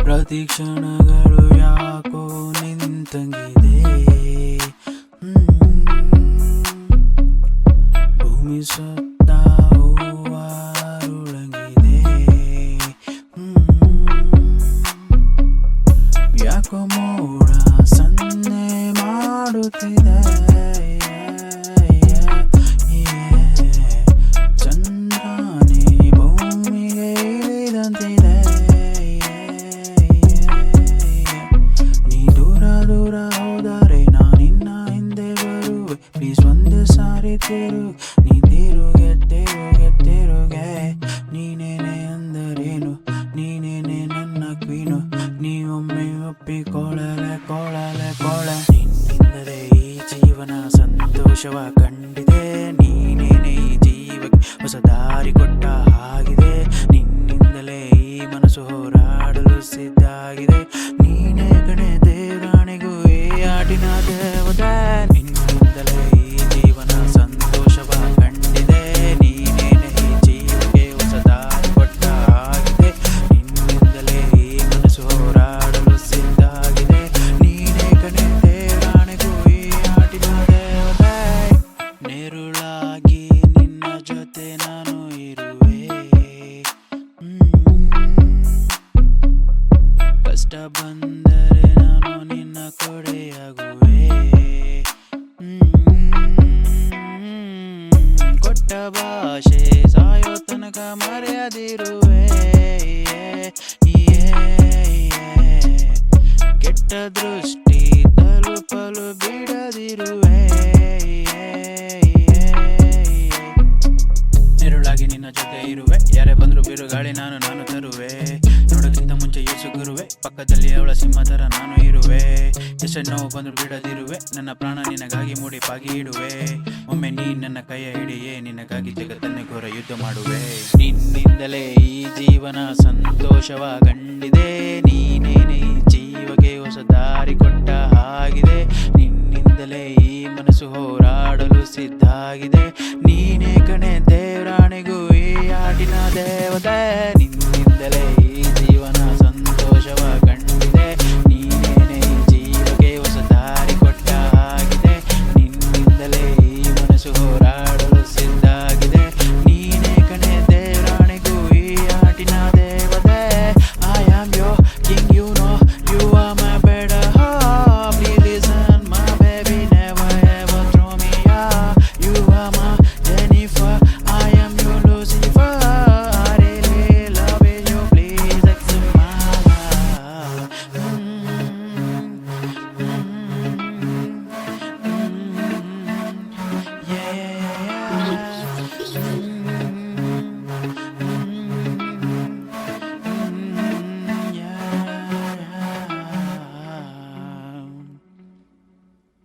ಪ್ರತಿ ಕ್ಷಣಗಳು ಯಾಕೋ ನಿಂತಂಗಿದೆ. ಭೂಮಿ ಸುತ್ತ ಹೂವಾರುಳಂಗಿದೆ. ಯಾಕೋ ಮೋಡ ಸನ್ನೆ ಮಾಡುತ್ತಿದೆ. ಚಂದ್ರನೇ ಭೂಮಿಗೆ ಇಳಿದಂತಿದೆ. ನೀ ದೂರ ದೂರ ಹೋದರೆ ನಾನಿನ್ನ ಹಿಂದೆ ಬರುವೆ. ಪ್ಲೀಸ್ ಒಂದೇ ಸಾರಿ ತಿರು, ನೀ ತಿರುಗೆ ತಿರುಗೆ ತಿರುಗೆ. ನೀನೇನೆ ಅಂದರೇನು, ನೀನೇನೆ ನನ್ನ ಕ್ವೀನು. ನೀವೊಮ್ಮೆ ಒಪ್ಪಿಕೊಳ್ಳಲೆ ಕೊಳಲೆ ಕೊಳೆ. ನಿನ್ನಿಂದಲೇ ಈ ಜೀವನ ಸಂತೋಷವ ಕಂಡಿದೆ. ನೀನೇನೆ ಈ ಜೀವಕ್ಕೆ ಹೊಸ ದಾರಿ ಕೊಟ್ಟ ಹಾಗಿದೆ. ನಿನ್ನಿಂದಲೇ ಈ ಮನಸ್ಸು ಹೋರಾಡಲು ಸಿದ್ಧಾಗಿದೆ. ನೀನೇ ಕಣೆ ದೇವರಾಣಿಗೂ ಈ ಆಟಿನ ದೇವತೆ. ನಿನ್ನಿಂದಲೇ ಈ ಜೀವನ ಸಂತೋಷವ ಕಂಡಿದೆ. ನೀನೇನೆ ಈ ಜೀವಕ್ಕೆ ಹೊಸ ದಾರಿ ಕೊಟ್ಟ ಹಾಗಿದೆ. ನಿನ್ನಿಂದಲೇ ಈ ಮನಸ್ಸು ಹೋರಾಡಲು ಸಿದ್ಧಾಗಿದೆ. ನೀನೇ ಕಣೆ ದೇವರಾಣಿಗೂ ಈ ಆಟಿನ ದೇವತೆ. ನೆರುಳಾಗಿ ನಿನ್ನ ಜೊತೆ ನಾನು ಇರುವೆ. ಕಷ್ಟ ಬಂದರೆ ನಾನು ನಿನ್ನ ಕೊಡೆಯಾಗುವೆ. ಕೊಟ್ಟ ಭಾಷೆ ಸಾಯೋ ತನಕ ಮರೆಯದಿರುವೆ. ಕೆಟ್ಟ ದೃಷ್ಟಿ ತಲುಪಲು ಬಿಡದಿರುವೆ. ನೆರಳಾಗಿ ನಿನ್ನ ಜೊತೆ ಇರುವೆ. ಯಾರೇ ಬಂದ್ರು ಬಿರುಗಾಳಿ ನಾನು ತರುವೆ. ನೋಡೋಕ್ಕಿಂತ ಮುಂಚೆ ಯೇಸು ಗುರುವೆ. ಪಕ್ಕದಲ್ಲಿ ಅವಳ ಸಿಂಹ ಥರ ನಾನು ಇರುವೆ. ಎಷ್ಟೇ ನೋವು ಬಂದ್ರು ಬಿಡದಿರುವೆ. ನನ್ನ ಪ್ರಾಣ ನಿನಗಾಗಿ ಮುಡಿಪಾಗಿ ಇಡುವೆ. ಒಮ್ಮೆ ನೀ ನನ್ನ ಕೈಯ ಹಿಡಿಯೇ, ನಿನಗಾಗಿ ಜಗತ್ತನ್ನೇ ಘೋರ ಯುದ್ಧ ಮಾಡುವೆ. ನಿನ್ನಿಂದಲೇ ಈ ಜೀವನ ಸಂತೋಷವ ಕಂಡಿದೆ. ನೀನೇನೆ ಈ ಜೀವಕ್ಕೆ ಹೊಸ ದಾರಿ ಕೊಟ್ಟ ಹಾಗಿದೆ. ನಿನ್ನಿಂದಲೇ ಈ ಮನಸ್ಸು ಹೋರಾಡಲು ಸಿದ್ಧಾಗಿದೆ. ನೀನೇ ಕಣೆ ದೇವರಾಣಿಗೂ ಈ ಆಟಿನ ದೇವತೆ.